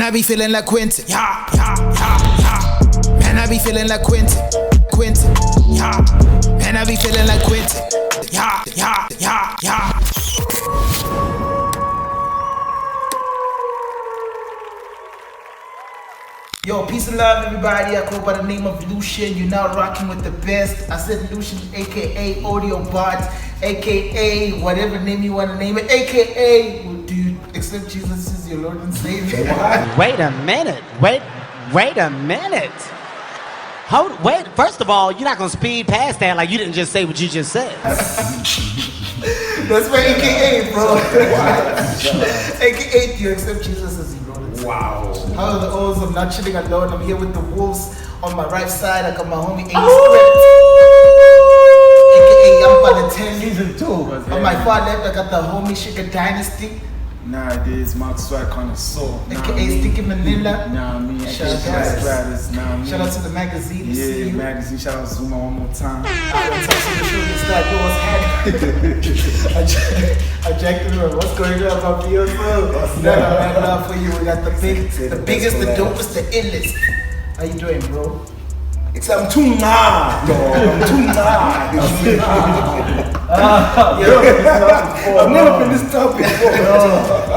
I be feeling like Quentin. Yeah, yeah, yeah, yeah. Man, I be feeling like Quentin. Quentin. Yeah. Man, I be feeling like Quentin. Yeah, yeah, yeah, yeah. Yo, peace and love, everybody. I go by the name of Lucian. You're now rocking with the best. I said Lucian, aka Audio Bot, aka whatever name you want to name it, aka do you accept Jesus as your Lord and Savior? Wait a minute. Wait a minute. Wait. First of all, you're not gonna speed past that like you didn't just say what you just said. That's my AKA, bro. AKA, do you accept Jesus as your Lord and Savior? Wow. How are the O's? I'm not chilling alone. I'm here with the Wolves on my right side. I got my homie A AKA Yampa the 10. Season 2. On my far left, I got the homie Sugar Dynasty. Nowadays, Mark Swag connoisseur. AKA Sticky Manila. Nah, me. Shout out Shout out to the magazine. Yeah, magazine. Shout out Zuma one more time. I checked it out. What's going on, my viewers? Mad love for you. We got the biggest, the dopest, the illest. How you doing, bro? I'm too nah. I've never been this topic before.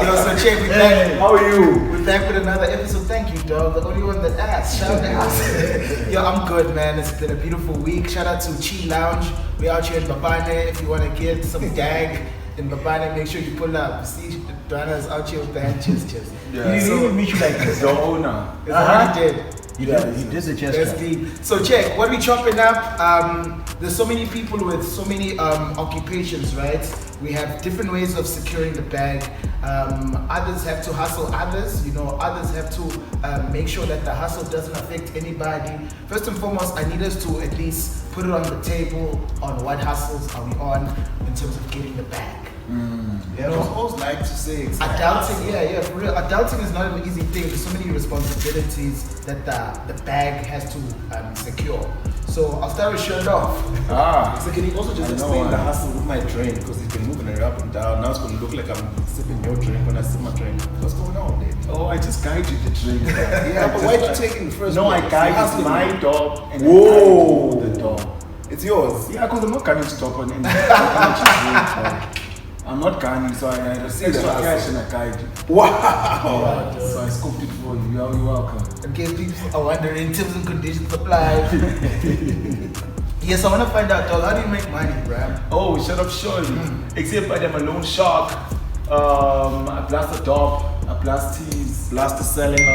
Yo, so check me back. How are you? We're back with another episode. Thank you, dog. The only one that asked. Shout out. Yo, I'm good, man. It's been a beautiful week. Shout out to Chi Lounge. We're out here in Babane. If you want to get some gag in Babane, make sure you pull up. See, Dana's out here with the hand chest. Yeah. He didn't meet you like this, the owner. It's already dead. You did the chest. That's deep. So check, what we chopping up, there's so many people with so many occupations, right? We have different ways of securing the bag. Others have to hustle others, others have to make sure that the hustle doesn't affect anybody. First and foremost, I need us to at least put it on the table on what hustles are we on in terms of getting the bag. Yeah, I always like to say adulting, yeah, for real. Adulting is not an easy thing. There's so many responsibilities that the bag has to secure. So I'll start with shirt off. So can you also just explain the hustle with my drink? Because it's been moving it up and down. Now it's going to look like I'm sipping your drink when I sip my drink. What's going on, dude? Oh, I just guide you the drink. Yeah, but why did you take it first? No, I guide my dog and Whoa. the dog. It's yours. Yeah, because I'm not going to stop on anything. I'm not gunning, so I received extra cash and I guide you. Wow. So I scooped it for you. You're welcome. In case people are wondering, terms and conditions apply. Yes, I want to find out, dog, how do you make money, bro? Oh, shut up, surely. Except I am a loan shark. I blast a dog. I blast teas. Blast the selling.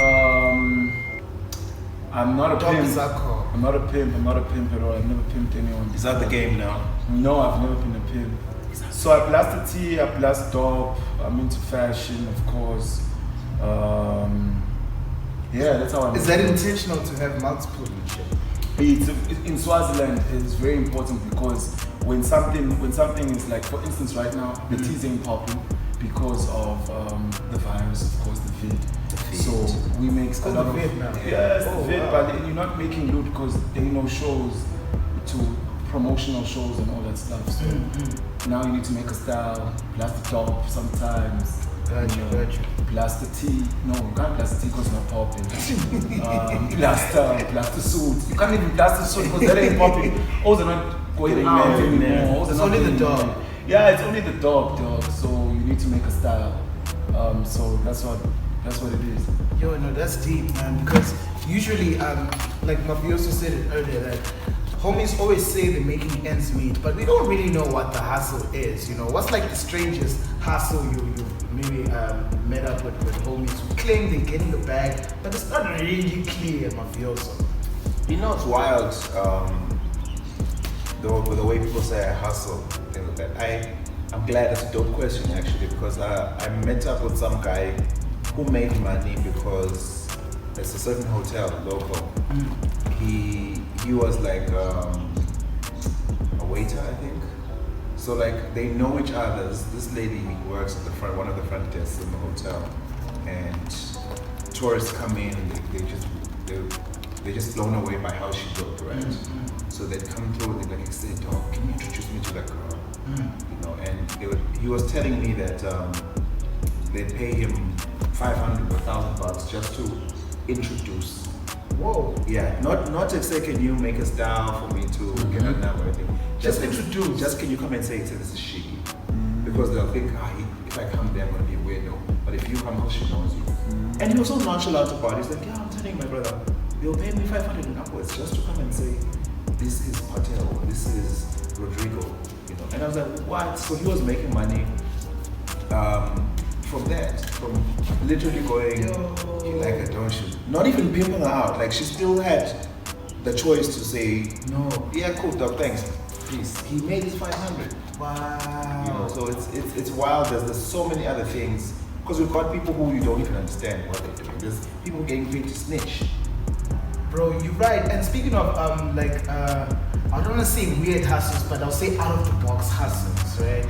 I'm not a Dog pimp. is alcohol. I'm not a pimp at all. I've never pimped anyone. Is that the game now? No, I've never been a pimp. So I blast the tea, I blast dope, I'm into fashion, of course. Yeah, that's how I Is that intentional to have multiple and shit? In Swaziland, it's very important because when something is like, for instance, right now, the teas ain't popping because of the virus, of course, the vid. So we make a lot of vid now. Yes, the vid, but you're not making loot because there ain't no shows promotional shows and all that stuff. So now you need to make a style, blast the top sometimes. Gotcha. Blast the tea. No, you can't blast the tea because it's not popping. Blast the suit. You can't even blast the suit because that ain't popping. Those are not going out anymore. It's only the dog. Yeah, it's only the dog. So you need to make a style. So that's what it is. Yo, no, that's deep, man. Because usually, like Mafioso said it earlier, that homies always say they're making ends meet, but we don't really know what the hustle is. What's like the strangest hustle you maybe met up with homies who claim they're getting the bag, but it's not really clear, Mafioso. It's wild. The way people say I hustle, things like that. I'm glad that's a dope question actually, because I met up with some guy who made money because there's a certain hotel local. He was like a waiter, I think. So like they know each other. This lady works at the front, one of the front desks in the hotel, and tourists come in and they're just blown away by how she looked, right? So they'd come through and they'd like say, "Dog, can you introduce me to that girl?" And he was telling me that they pay him 500 or $1,000 just to introduce. Whoa. Yeah, not to say can you make a style for me to get a number or anything. Just introduce. Just can you come and say this is shitty? Because they'll think, if I come there I'm gonna be a weirdo. But if you come, because she knows you. And he was so nonchalant about it. He's like, yeah, I'm telling my brother, they'll pay me 500 and upwards just to come and say, this is Patel, this is Rodrigo, you know. And I was like, what? So he was making money from that, from literally going, you like her, don't you? Not even pimping her out. Like she still had the choice to say, no, yeah, cool, dog, thanks. Please. He made his 500. Wow. You know, so it's wild. There's so many other things. Because we've got people who you don't even understand what they're doing. There's people getting paid to snitch. Bro, you're right. And speaking of I don't want to say weird hustles, but I'll say out of the box hustles, right?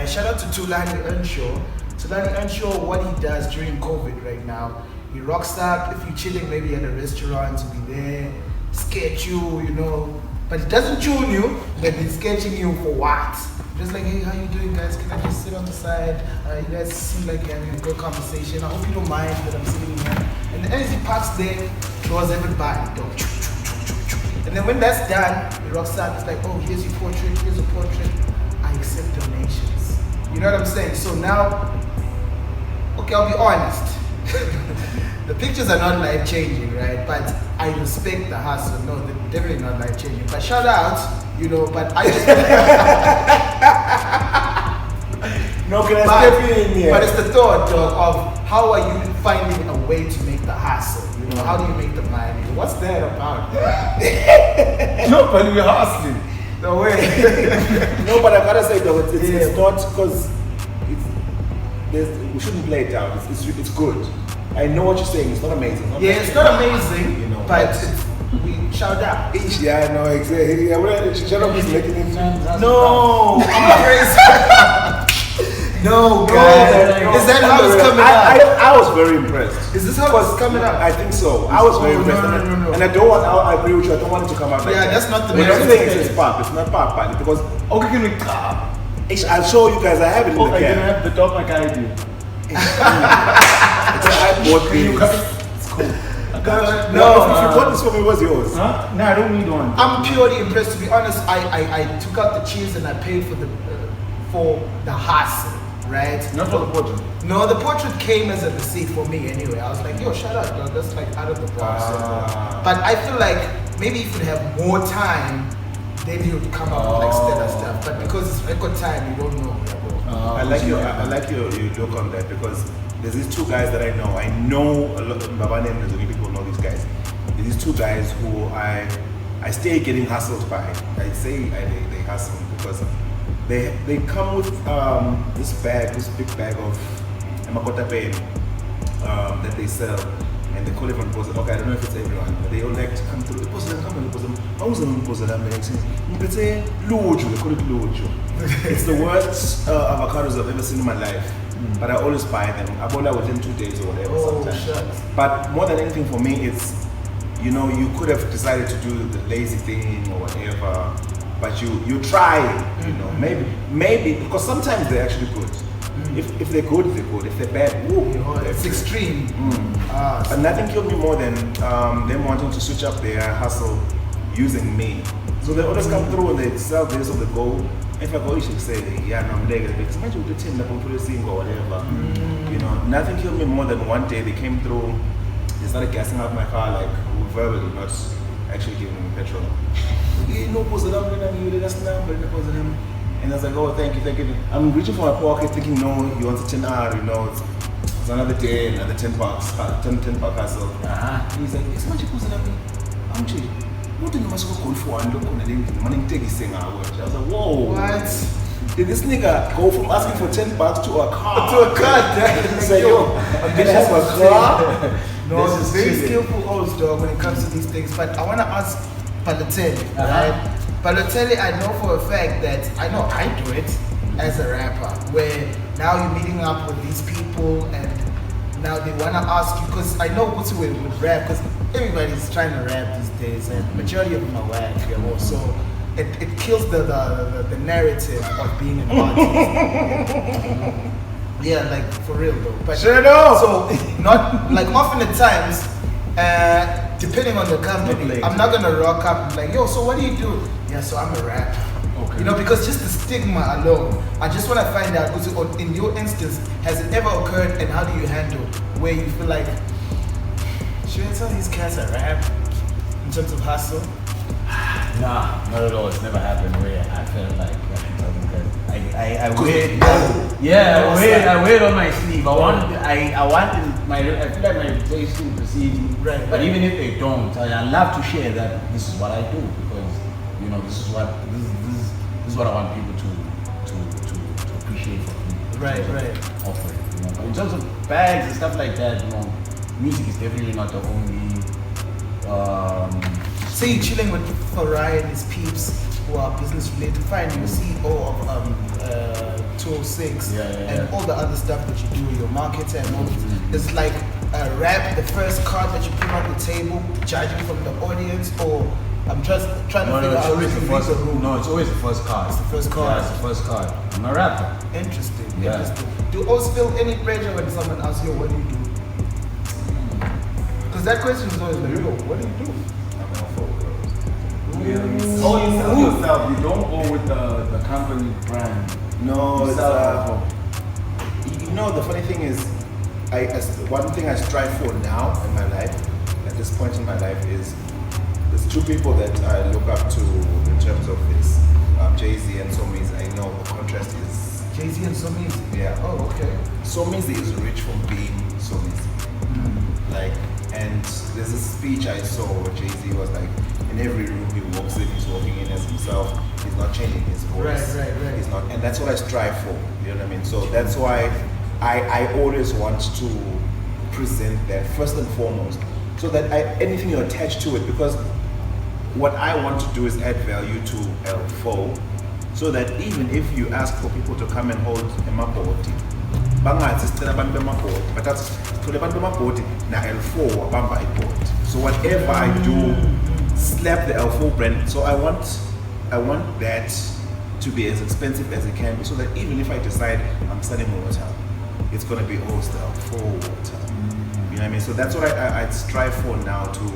Shout out to Tulani Earnshaw. Tulani Earnshaw, what he does during COVID right now, he rocks up. If you're chilling maybe at a restaurant, he'll be there, sketch you, you know. But he doesn't tune you, but he's sketching you for what? Just like, hey, how you doing, guys? Can I just sit on the side? You guys seem like you're having a good conversation. I hope you don't mind that I'm sitting here. And then as he parks there, draws everybody. And then when that's done, he rocks out. It's like, oh, here's your portrait, here's a portrait. I accept donations. You know what I'm saying? So now, okay, I'll be honest. The pictures are not life-changing, right? But I respect the hustle. No, they're definitely not life-changing. But shout out, you know, but I just... No, can I step in here? But it's the thought, dog, of how are you finding a way to make the hustle? You know, how do you make the money? What's that about? No, but we're hustling. No way. No, but I gotta say though, it's not because we shouldn't play it down. It's good. I know what you're saying. It's not amazing. It's not amazing, you know, but we shout out. Yeah, I know exactly. Shout out is making it. No, I'm crazy. No, guys. Is that how it's coming out? I was very impressed. Is this how it's coming out? I think so. I was very impressed. No. And I agree with you. I don't want it to come out like that. Yeah, that's not the When best I'm saying it's pop, it's not pop, buddy. Because Okay, can we I'll show you guys. I have it in the I can can. have the dog like I do. It's an iPod thing. It's cool. No, if you bought this for me, what's yours? Huh? No, I don't need one. I'm purely impressed. To be honest, I took out the cheese and I paid for the hustle, right? Not for the portrait. No, the portrait came as a receipt for me anyway. I was like, yo, shout out, dog. That's like out of the box. But I feel like maybe if you'd have more time, then he would come up with like stellar stuff. But because it's record time, you don't know. I like your look on that because there's these two guys that I know. I know a lot of Mbabane and Zulu people know these guys. There's these two guys who I stay getting hustled by. I say they hustle because they come with this big bag of Makota pain that they sell. And they call everyone Posa. Okay, I don't know if it's everyone, but they all like to come through. Posa, I was on Posa. They call it Lujo. It's the worst avocados I've ever seen in my life. But I always buy them. I bought that within 2 days or whatever sometimes. Shucks. But more than anything for me, it's, you know, you could have decided to do the lazy thing or whatever, but you try, you know, maybe, because sometimes they're actually good. If they're good, they're good. If they're bad, woo, It's extreme. And nothing killed me more than them wanting to switch up their hustle using me. So they always come through and they sell this or they go. If I go, you should say, yeah, no, I'm there. Because imagine with the team, like, or whatever. You know, nothing killed me more than one day they came through, they started gassing out my car, like, verbally, not actually giving me petrol. And I was like, oh, thank you. I'm reaching for my pocket thinking, no, you want a 10R, you know, it's another day, another 10 bucks, 10 buck hustle. And he's like, it's much closer than me. I'm cheap. What did you go for and look on the money take his thing out? I was like, whoa. What? Did this nigga go from asking for 10 bucks to a car? To a car, He's like, yo, I'm gonna have a car. No, it's very skillful odds, dog, when it comes to these things. But I want to ask Balotelli, right? Balotelli, I know for a fact that I do it as a rapper, where now you're meeting up with these people and now they want to ask you, because I know what's with rap, because everybody's trying to rap these days and majority of them are whack, you know, so it kills the narrative of being an artist. Yeah, like for real though. But Sure no. So not like often at times, depending on the company, I'm not gonna rock up and be like, yo, so what do you do? Yeah, so I'm a rapper. Okay. You know, because just the stigma alone, I just want to find out, because in your instance, has it ever occurred, and how do you handle where you feel like, should I tell these cats I rap in terms of hustle? Nah, not at all. It's never happened where I felt like I wear it. Yeah, I wear it on my sleeve. I want my. I feel like my reputation precedes me. Right. But even if they don't, I love to share that this is what I do, because you know this is what I want people to appreciate from me. Right. Offer it, you know. But in terms of bags and stuff like that, you know, music is definitely not the only. Say you're chilling with Farai and his peeps who are business related, fine, you're CEO of 206 and all the other stuff that you do, your marketer and all this. It's like rap, the first card that you put on the table, judging from the audience, or I'm just trying to figure out how you read the room. No, it's always the first card. It's the first card. Yeah, it's the first card. I'm a rapper. Interesting. Yeah. Interesting. Do you always feel any pressure when someone asks you, what do you do? Because that question is always like, yo, what do you do? You yourself. You don't go with the company brand. No, it's, Yourself. you know, the funny thing is, one thing I strive for now in my life, at this point in my life, is there's two people that I look up to in terms of this. Jay-Z and Somizi. I know the contrast is... Jay-Z and Somizi? Yeah. Oh, okay. Somizi is rich from being Somizi. Like, and there's a speech I saw where Jay-Z was like, in every room he walks in, he's walking in as himself. He's not changing his voice. Right. He's not, and that's what I strive for. You know what I mean? So that's why I always want to present that first and foremost, so that anything you attach to it, because what I want to do is add value to L4, so that even if you ask for people to come and hold a maboti, bangathi sicela abantu bemabhodi, but that's sicela abantu bemabhodi na L4 wabamba ibhodi. So whatever I do, slap the L4 brand. So I want that to be as expensive as it can be, so that even if I decide I'm selling a hotel, it's gonna be the L4 hotel. You know what I mean? So that's what I strive for now, to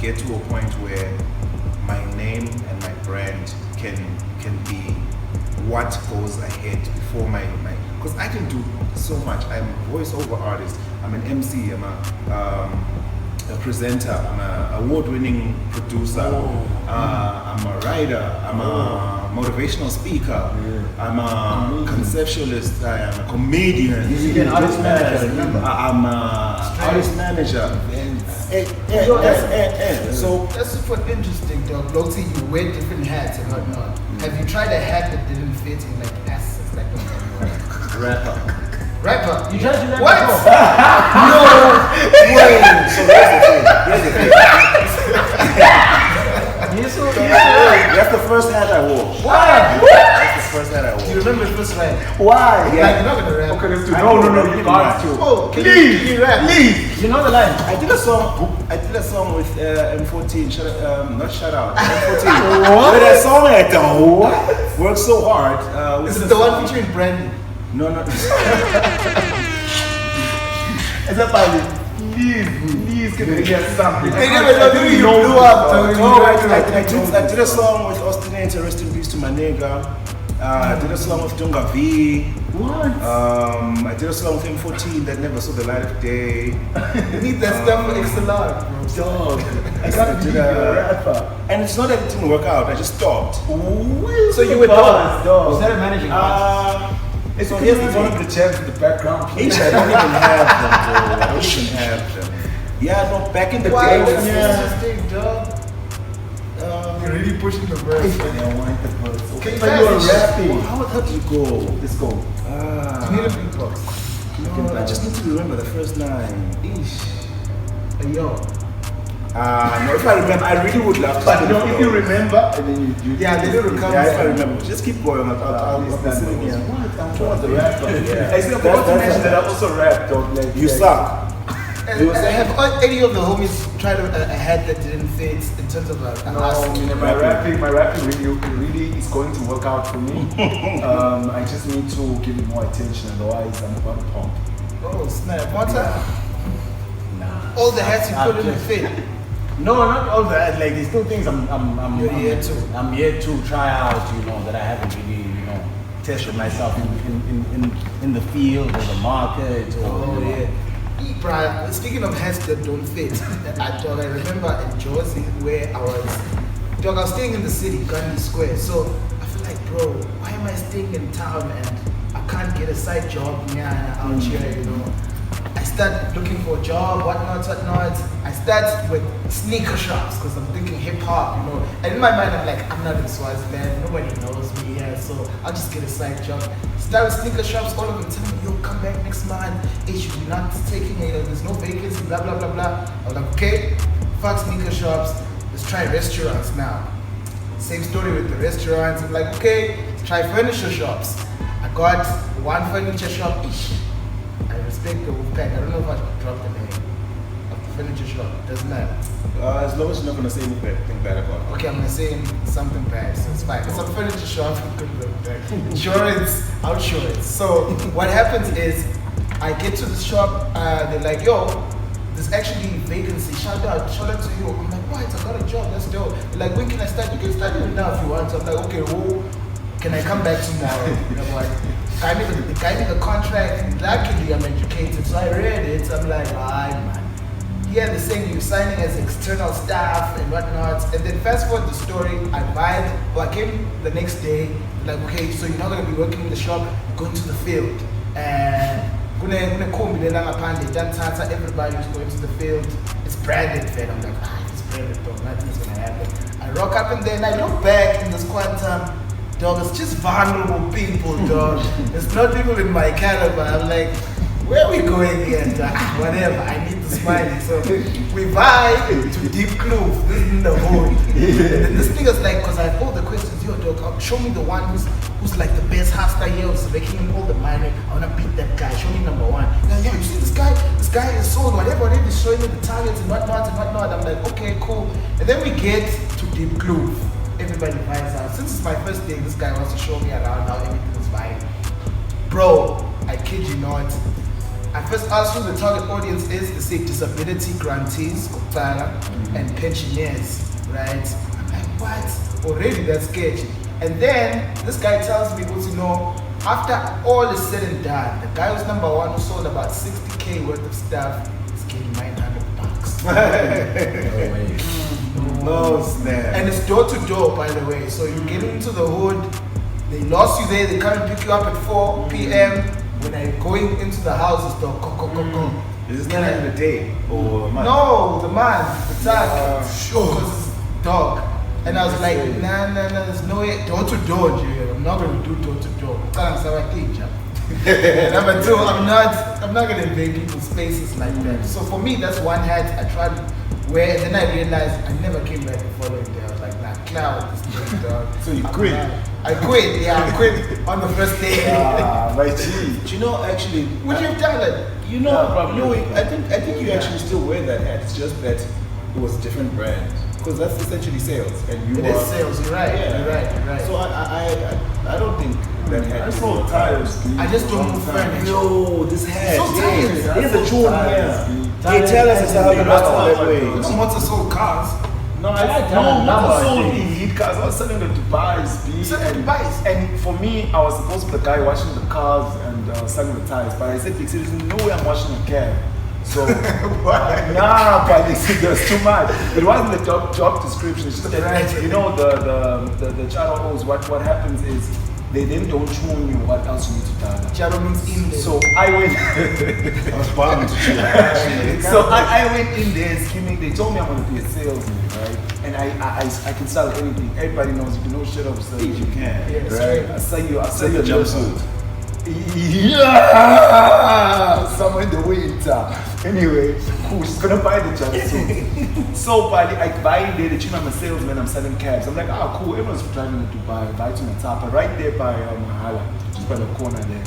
get to a point where my name and my brand can be what goes ahead before my because I can do so much. I'm a voiceover artist, I'm an MC, I'm a presenter, I'm an award-winning producer, I'm a writer, I'm a motivational speaker, I'm a conceptualist, I'm a comedian, You're an artist manager, remember? I'm a artist manager. So that's super interesting, dog. Loki, you wear different hats and whatnot. Have you tried a hat that didn't fit in, like assets, like rapper. Rapper? You tried to rap What? before? No way. So here's the thing. That's the first hat I wore. Why? That's the first hat I Do you wore. remember the first rap? Why? Like, you're not gonna rap. Okay, let's do. I No, know, you got to. Oh, can you rap? You know the line. I did a song with M14. Not shout out. M14. But that song I worked so hard. Is it the one featuring Brandy? No. Is that funny? Please, can we get something? They never know who you blew up, dog. No, I did a song with Ostinator, rest in peace to my nigga. I did a song with Dunga V. What? I did a song with M14 that never saw the light of day. You need that stuff for XLR, bro. Dog. I I gotta did be a rapper. and it's not that it didn't work out, I just stopped. So you were done. dog. You started managing artists. So here's the one thing. of the chairs in the background. I don't even have them, bro. I don't even have them. Yeah, no, back in the Why? day, That's yeah. interesting, dog. You're really pushing the verse. I want the verse. Okay, But you were rapping. How did you go? Let's go. You need a beatbox. No, I just need to remember the first line. Hey, yo. No, if I remember, I really would love to. But sing you know, it, if you though. remember, and then you Yeah, they don't recover. Yeah, if I remember. Just keep going. I'll be sitting here. What? I'm the rapper. Yeah. I still forgot to mention that I also rap, dog. Like, You suck. And have any of the homies tried a hat that didn't fit in terms of a No, hustle? I mean, my rapping really is going to work out for me. I just need to give it more attention, otherwise I'm about to pump. Oh snap! What time? Nah. All the hats you I've put in the just- fit. No, not all that. Like there's still things I'm You're yet to. I'm yet to try out. That I haven't really tested myself in the field or the market or. Oh yeah. Bruh, speaking of hats that don't fit, I remember in Jersey where I was staying in the city, Gandhi Square. So I feel like, bro, why am I staying in town and I can't get a side job out here, I start looking for a job, whatnot. I start with sneaker shops because I'm thinking hip hop, And in my mind, I'm like, I'm not in Swaziland, nobody knows me here, so I'll just get a side job. Start with sneaker shops, all of them telling me, yo, come back next month. You're not taking it, there's no vacancy, blah, blah, blah, blah. I was like, okay, fuck sneaker shops, let's try restaurants now. Same story with the restaurants. I'm like, okay, let's try furniture shops. I got one furniture shop-ish. I respect the Wolfpack. I don't know if I should drop the name of the furniture shop. Doesn't matter. As long as you're not gonna say anything bad about it. Okay, I'm gonna say something bad, so it's fine. It's a furniture shop. Insurance, outsurance. So what happens is, I get to the shop. They're like, yo, there's actually vacancy. Shout out to you. I'm like, what? I got a job. That's dope. They're like, when can I start? You can start even now if you want. So I'm like, okay, can I come back tomorrow? What? The guy made the contract. Luckily, I'm educated, so I read it. I'm like, alright, man. Yeah, they're saying you're signing as external staff and whatnot. And then fast forward the story, I vibed. Well, I came the next day. Like, okay, so you're not gonna be working in the shop, you're going to the field. And everybody who's going to the field. It's branded fed. I'm like, it's branded, dog. Nothing's gonna happen. I rock up and then I look back in this quantum. Dog, it's just vulnerable people, dog. It's not people in my caliber. I'm like, where are we going here? Whatever, I need the smiley. So we vibe to Deep Kloof. This is in the hood. And then this nigga's like, because I have all the questions, yo, dog, show me the one who's like the best hustler here, who's making all the money. I wanna beat that guy. Show me number one. Yo, you see this guy? This guy is sold whatever. He's showing me the targets and whatnot. I'm like, okay, cool. And then we get to Deep Kloof. Everybody finds out. Since it's my first day, this guy wants to show me around how everything is fine. Bro, I kid you not. I first asked who the target audience is. They say disability grantees, and pensioners, right? I'm like, what? Already that's sketchy. And then this guy tells me, after all is said and done, the guy who's number one who sold about 60K worth of stuff is getting $900. No way. No snap. And it's door to door, by the way. So you get into the hood, they lost you there, they come and pick you up at 4 p.m. When I'm going into the houses, dog, go. Is this not in the day or a month? No, the man, the tag, sure, because it's dog. And I was like, nah, there's no way, door to door, Jay. I'm not gonna do door to door. Number two, I'm not gonna invade people's spaces like that. So for me, that's one hat I tried to wear, and then I realized I never came back the following day. I was like, nah, cloud this thing, dog. So you quit? I quit, I quit on the first day. My G. Do you know actually? Would you have done it? I think you actually still wear that hat. It's just that it was a different brand. Because that's essentially sales, and you It is sales. You're right. Yeah. You're right. So I don't think that hat. I sold tires, dude. I just don't move furniture. Yo, this hat. So tired. Here's a Choonz Tires, here. dude. They tell us it's how you That's rock that way. Some motor sold cars. No, like I sold that. elite cars. I was selling them to Dubai's, B. Selling to Dubai's? And for me, I was supposed to be the guy washing the cars and selling the tires. But I said, there's no way I'm washing a cab. So, nah, but there's too much. It wasn't the job description. It's just that, the channel hosts, what happens is, they then don't tune you what else you need to tell them. Charo means in there. So I went. I was bound to cheer. So I went in there scheming. They told me I'm gonna be a salesman, right? And I can sell anything. Everybody knows you can know shit up sell. You can. Yes, Right? right. I sell you a jumpsuit. Yeah, somewhere in the winter. Anyway, cool. She's gonna buy the jumpsuit. So I buy it there. I'm a salesman. I'm selling cabs. I'm like, cool. Everyone's driving to Dubai. Buy to Natapa, right there by Mahala, just by the corner there.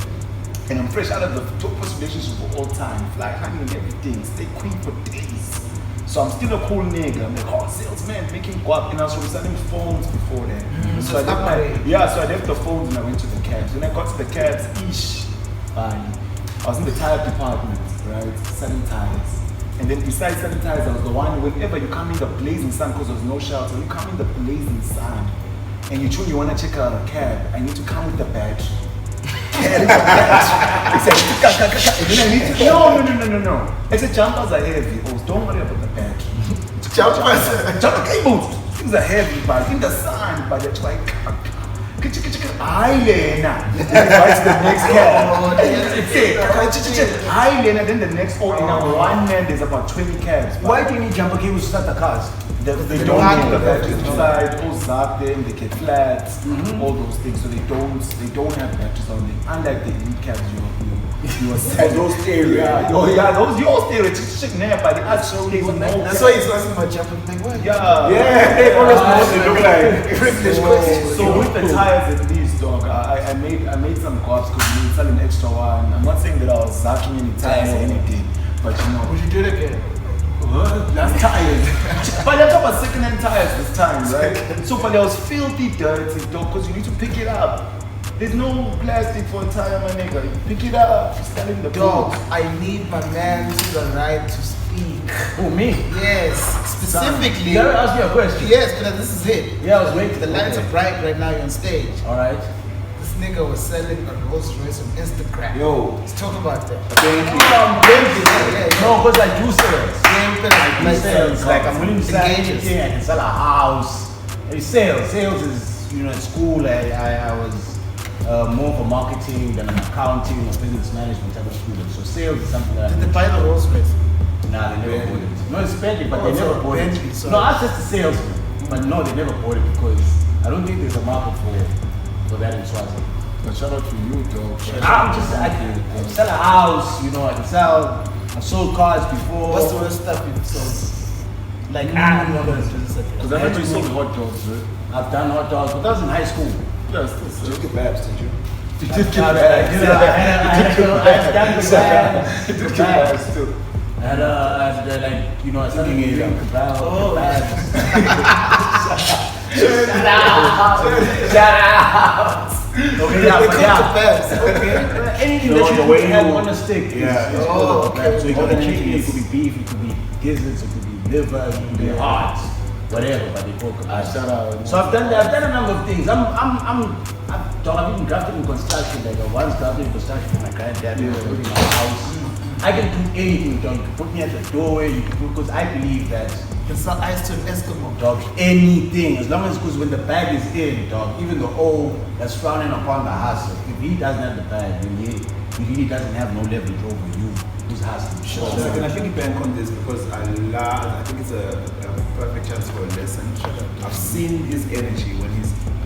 And I'm fresh out of the topest relationship for all time. Fly honey and everything. Stay queen for days. So I'm still a cool nigga. I'm like, oh, salesman, making guap. And I was selling phones before that. So I so I left the phones and I went to the cabs. When I got to the cabs, fine. I was in the tire department, right? Selling tires. And then besides selling tires, I was the one, whenever you come in the blazing sun, because there was no shelter, you come in the blazing sun, and you want to check out a cab, I need to come with the battery. Carry the battery. He said, and then I need to, no. I said, jumpers are heavy. Oh, don't worry about the battery. Jumper cables. Things are heavy, but in the sun, but it's like, Lena. That's the next cab. Lena. Then the next in one man there's about 20 cabs. Why do you need jumper cables to start the cars? They don't need the batteries inside, all zap them, they get flat, all those things. So they don't have batteries on them. Unlike the elite cabs you are set. Those stereo. Those your stereo. Check now, but the actual case That's why he's asking about jumping. Like, what? They look like privileged questions. So with the tires at least, dog, I made some guaps because we were selling extra one. I'm not saying that I was zacking any tires or anything, but you know. Would you do it again? That's tires. But I'm talking about second-hand tires this time, right? So but I was filthy dirty, dog, because you need to pick it up. There's no plastic for a tire, my nigga. You pick it up, you stand in the Dog, box. I need my man to the right to speak. Oh, me? Yes, specifically. Let me ask you a question. Yes, but this is it. Yeah, I was waiting. The lights are bright right now, you're on stage. Alright. This nigga was selling a Rolls Royce on Instagram. Yo. Let's talk about that. No, because I do sales. I do sales. Like I'm willing to sell Engages. anything. I can sell a house. It's sales. Sales is, in school I was more for marketing than an accounting or business management type of student. So sales is something that I Did they buy the Rolls Royce? Nah, they never bought it. No, it's Bentley, but they so never bought Bentley, it. so- No, I was just a salesman. But no, they never bought it because I don't think there's a market for that in Swaziland. But shout out to you, dog. I can sell a house, I can sell, I've sold cars before. What's the worst stuff you've sold? Like, I'm not going to do this again. Because I never sold hot dogs, right? I've done hot dogs, but that was in high school. Yeah, still. Just kebabs, did you? You did kebabs. You did kebabs too. I started doing kebabs. Shout out. Okay, yeah. Anything that you could have on a stick. Yeah. So you got the chicken, it could be beef, it could be gizzards, it could be liver, it could be heart, whatever. But they call kebabs. Shout out. So I've done a number of things. I've been grafted in construction. Like I once grafted in construction for my granddad. He was building my house. I can do anything, dog. You can put me at the doorway. Because I believe that. You can sell ice to an Eskimo. Dog, anything, as long as, because when the bag is in, dog, even the O that's frowning upon the hustle, if he doesn't have the bag, then he really doesn't have no leverage over you who's hustling. Sure. So can I piggyback on this because I think it's a perfect chance for a lesson. I've seen his energy when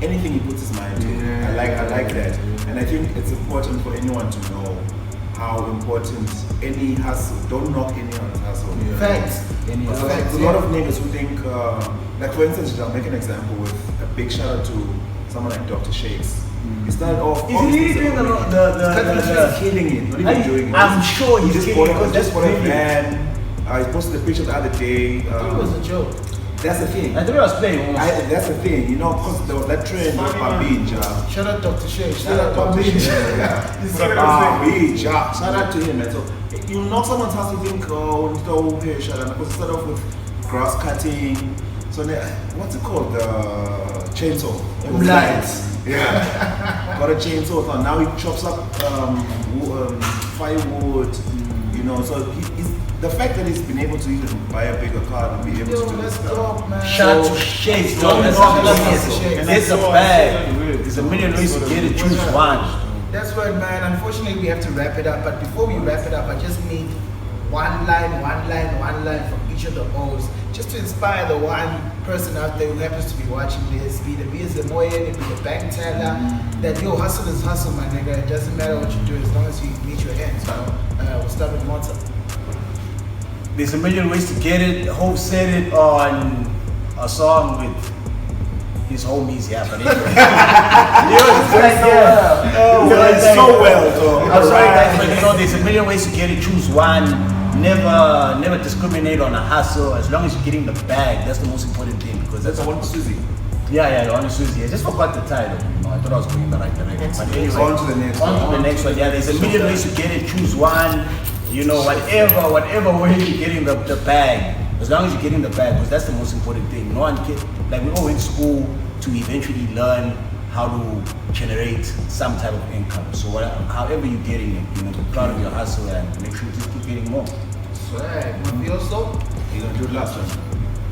anything he puts his mind to. I like that, and I think it's important for anyone to know how important any hustle. Don't knock anyone's hustle. Facts. There's a lot of niggas who think, like for instance, I'll make an example with a big shout out to someone like Dr. Shakes. He started off. Is he really doing He's killing it, not even doing it. I'm sure he's just killing bought it. just bought a van. He posted a picture the other day. It was a joke. That's the thing. I thought I was playing almost. That's the thing, because there was that trend of Babinja. Shout out Dr. Shay. Shout out Dr. Shakes. Babinja. Shout out to him, man. So you knock someone's house, you think, oh, hey, shout out. Because start off with grass cutting. So what's it called? The chainsaw. Yeah. Got a chainsaw. So now he chops up firewood. So the fact that he's been able to even buy a bigger car and be able to do this stuff. Shout out to Shakes, dog. It's a bag. There's a million ways to get it. Choose one. That's right, man. Unfortunately, we have to wrap it up. But before we wrap it up, I just need one line from each of the O's, just to inspire the one person out there who happens to be watching this. Be the Moyen, be the bank teller. That hustle is hustle, my nigga. It doesn't matter what you do as long as you meet your ends. We'll start with Mota. There's a million ways to get it. Hope said it on a song with his homies, but anyway. So well, though. I'm sorry, guys, but there's a million ways to get it. Choose one. never discriminate on a hustle. As long as you're getting the bag, that's the most important thing because that's That's the one Susie. yeah, the honest Susie. I just forgot the title. I thought I was going in the right direction. But anyway, On to the next one. On to the next one. Yeah, there's a million ways to get it. Choose one. You know, whatever way you're getting the bag. As long as you're getting the bag, because that's the most important thing. No one can, like we all went to school to eventually learn how to generate some type of income. So however you're getting it, you know, be proud of your hustle and make sure you just keep getting more. Swag. Mafioso? You gonna do the last one?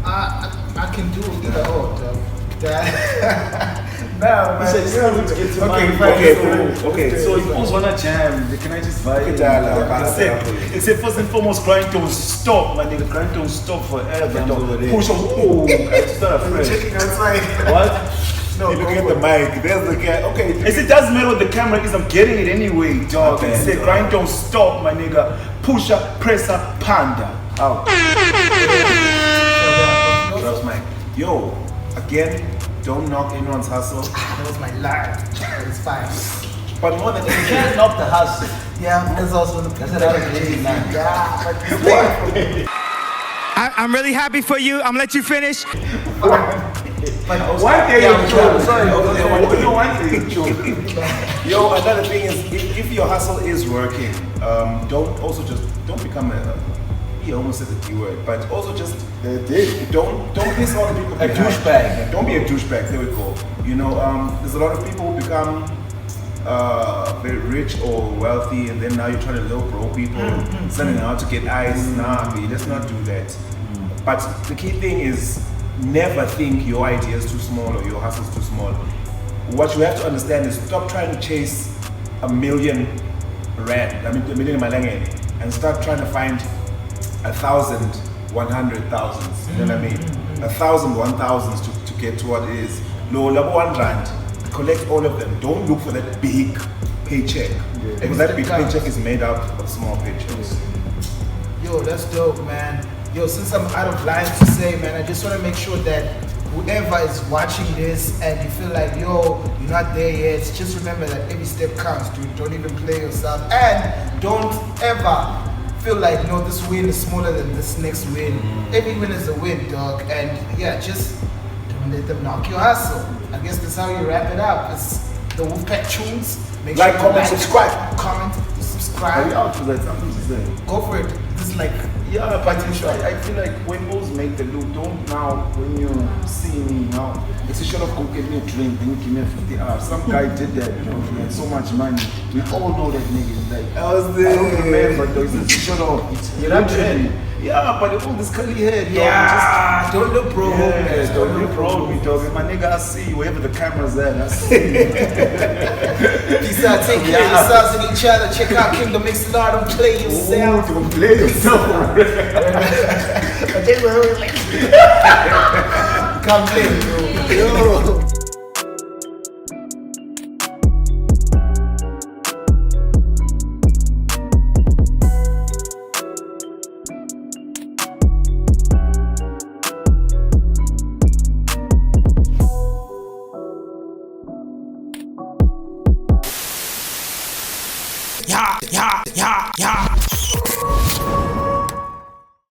I can do either or, dog. No, man. He said, "Yeah, let's get to Okay, mine." fine. Okay, so if you wanna jam, can I just vibe? It said first and foremost, grind don't stop, my nigga. Grind don't stop forever. Don't push on. Ooh, I start fresh. Checking outside. What? No, You look go at for the it. mic. There's the guy. Okay. It doesn't matter what the camera is. I'm getting it anyway, dog. Okay, It said dog. grind don't stop, my nigga. Pusher, presser, panda. Out. Drops mic. Yo, again, don't knock anyone's hustle. That was my line. But it's fine. But more than You anything, can't knock the hustle. Yeah, that's also the That's another crazy line. Yeah, but it's fine. I'm really happy for you. I'm gonna let you finish. one day you're true. Sorry, one day you're true. Yo, another thing is, if your hustle is working, don't become he almost said the D word, but also just don't piss all the people. A douchebag. Don't be a douchebag. There we go. You know, there's a lot of people who become very rich or wealthy, and then now you're trying to little broke people, sending them out to get ice. Nah, B, let's not do that. But the key thing is never think your idea is too small or your hustle is too small. What you have to understand is stop trying to chase a million rand, a million malenge, and start trying to find 1,000, 100,000s. You know what I mean? 1,000, 1,000s to get to what it is. No, level 1 rand. Collect all of them. Don't look for that big paycheck. Because that big paycheck is made up of small paychecks. Yo, that's dope, man. Yo, since I'm out of lines to say, man, I just want to make sure that whoever is watching this and you feel like, yo, you're not there yet, just remember that every step counts, dude. Don't even play yourself. And don't ever feel like, no, this win is smaller than this next win. Every win is a win, dog. And yeah, just don't let them knock your hustle. I guess that's how you wrap it up. It's the Wolfpack Choonz. Make Like, you comment, subscribe. Comment, Are we subscribe. out for that? Something to say. Go for it. This is like, Yeah, but I feel like when those make the look, don't now, when you see me now, it's a shot of go get me a drink, then you give me a 50 hours. Some guy did that, you know, he had so much money. We all know that nigga. Like, I don't remember though, it's a shot of. You're not dreading. Yeah, but all this curly hair, dog. yeah, don't look broke. Yes, man. don't look proud me, dog. My nigga, I see you wherever the camera's at. I see you. Peace out, take care of yourselves and each other. Check out Kingdom Mix Lord, don't play yourself. Don't play yourself. They were always like, come play, yo. Yeah, yeah, yeah, yeah.